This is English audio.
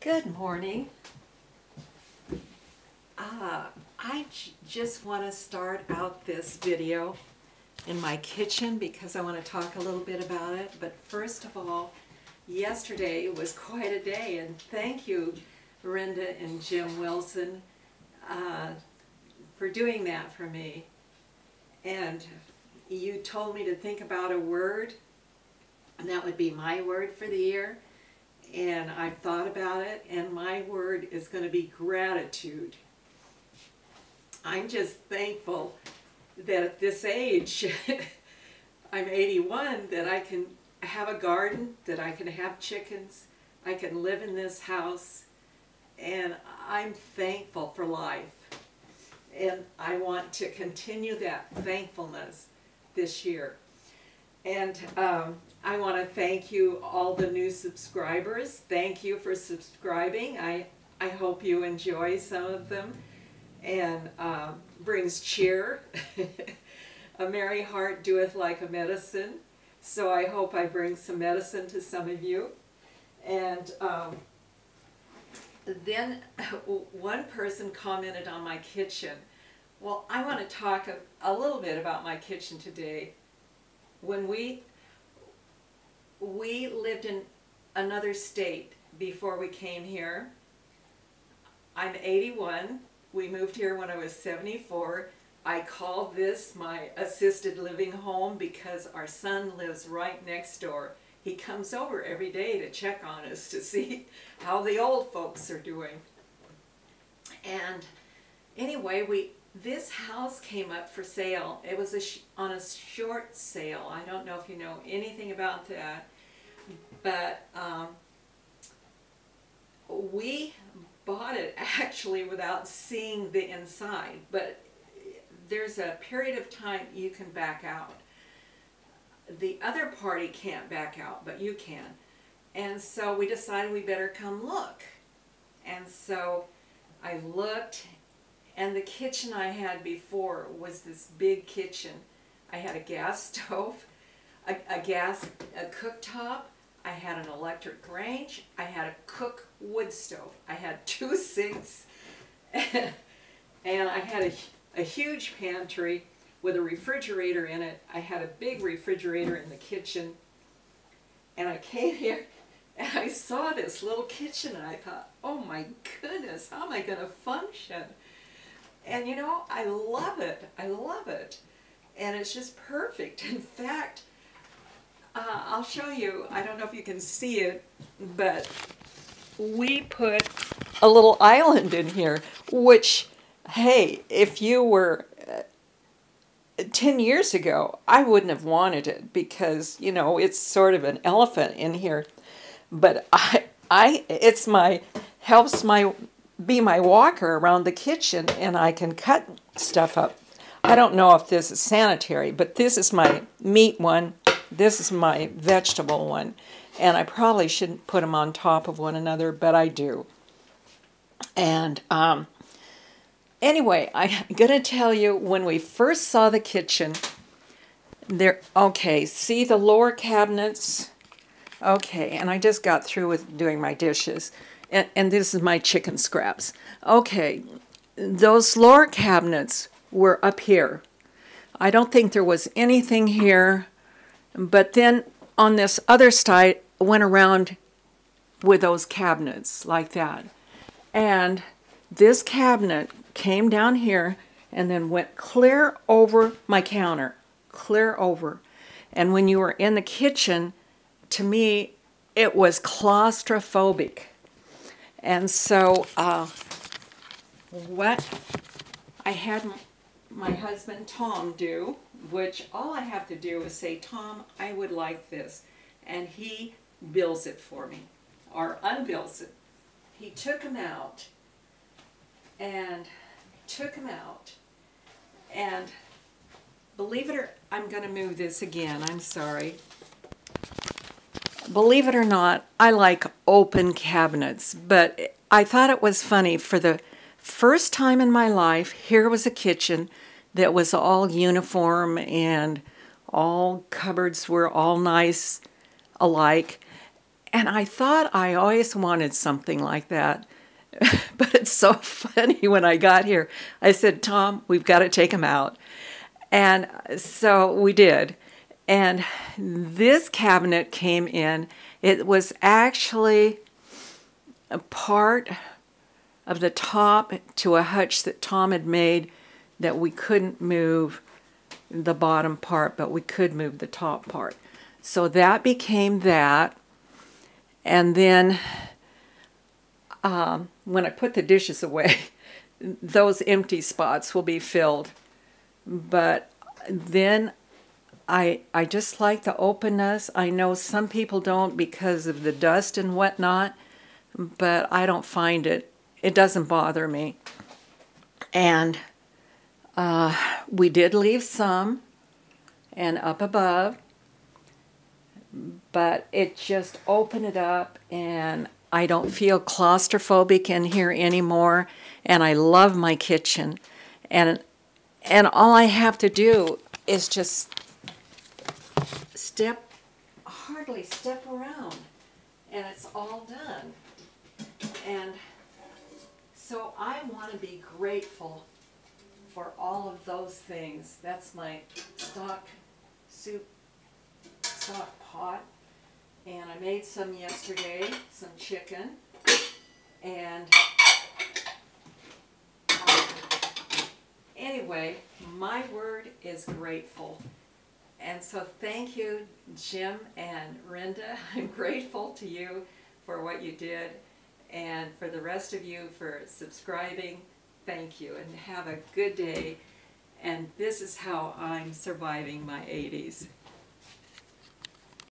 Good morning. I just want to start out this video in my kitchen because I want to talk a little bit about it. But first of all, yesterday was quite a day, and thank you, Brenda and Jim Wilson, for doing that for me. And you told me to think about a word, and that would be my word for the year. And I've thought about it, and my word is going to be gratitude. I'm just thankful that at this age, I'm 81, that I can have a garden, that I can have chickens, I can live in this house, and I'm thankful for life. And I want to continue that thankfulness this year. And I want to thank you, all the new subscribers. Thank you for subscribing. I hope you enjoy some of them and brings cheer. A merry heart doeth like a medicine. So I hope I bring some medicine to some of you. And then one person commented on my kitchen. Well, I want to talk a little bit about my kitchen today. When we lived in another state before we came here. I'm 81. We moved here when I was 74. I call this my assisted living home because our son lives right next door. He comes over every day to check on us to see how the old folks are doing. And anyway, this house came up for sale. It was on a short sale. I don't know if you know anything about that, but we bought it actually without seeing the inside. But there's a period of time you can back out. The other party can't back out, but you can. And so we decided we better come look. And so I looked. And the kitchen I had before was this big kitchen. I had a gas stove, a cooktop, I had an electric range, I had a cook wood stove, I had 2 sinks, and I had a huge pantry with a refrigerator in it. I had a big refrigerator in the kitchen. And I came here and I saw this little kitchen and I thought, oh my goodness, how am I going to function? And you know, I love it. I love it. And it's just perfect. In fact, I'll show you. I don't know if you can see it, but we put a little island in here, which, hey, if you were 10 years ago, I wouldn't have wanted it because, you know, it's sort of an elephant in here. But it's helps be my walker around the kitchen, and I can cut stuff up. I don't know if this is sanitary, but this is my meat one, this is my vegetable one, and I probably shouldn't put them on top of one another, but I do. And anyway, I'm going to tell you, when we first saw the kitchen, okay, see the lower cabinets? Okay, and I just got through with doing my dishes. And this is my chicken scraps. Okay, those lower cabinets were up here. I don't think there was anything here, but then on this other side, went around with those cabinets like that. And this cabinet came down here and then went clear over my counter, clear over. And when you were in the kitchen, to me, it was claustrophobic. And so what I had my husband Tom do, which all I have to do is say, Tom, I would like this. And he bills it for me, or unbills it. He took them out, and believe it or, I'm going to move this again, I'm sorry. Believe it or not, I like open cabinets, but I thought it was funny. For the first time in my life, here was a kitchen that was all uniform and all cupboards were all nice alike. And I thought I always wanted something like that. But it's so funny, when I got here, I said, Tom, we've got to take them out. And so we did. And this cabinet came in. It was actually a part of the top to a hutch that Tom had made that we couldn't move the bottom part, but we could move the top part. So that became that. And then when I put the dishes away, those empty spots will be filled. But then I just like the openness. I know some people don't because of the dust and whatnot, but I don't find it. It doesn't bother me. And we did leave some and up above, but it just opened it up, and I don't feel claustrophobic in here anymore. And I love my kitchen. And all I have to do is just hardly step around, and it's all done. And so I want to be grateful for all of those things. That's my stock pot. And I made some yesterday, some chicken. And anyway, my word is grateful. And so thank you, Jim and Renda. I'm grateful to you for what you did. And for the rest of you for subscribing, thank you. And have a good day. And this is how I'm surviving my 80s.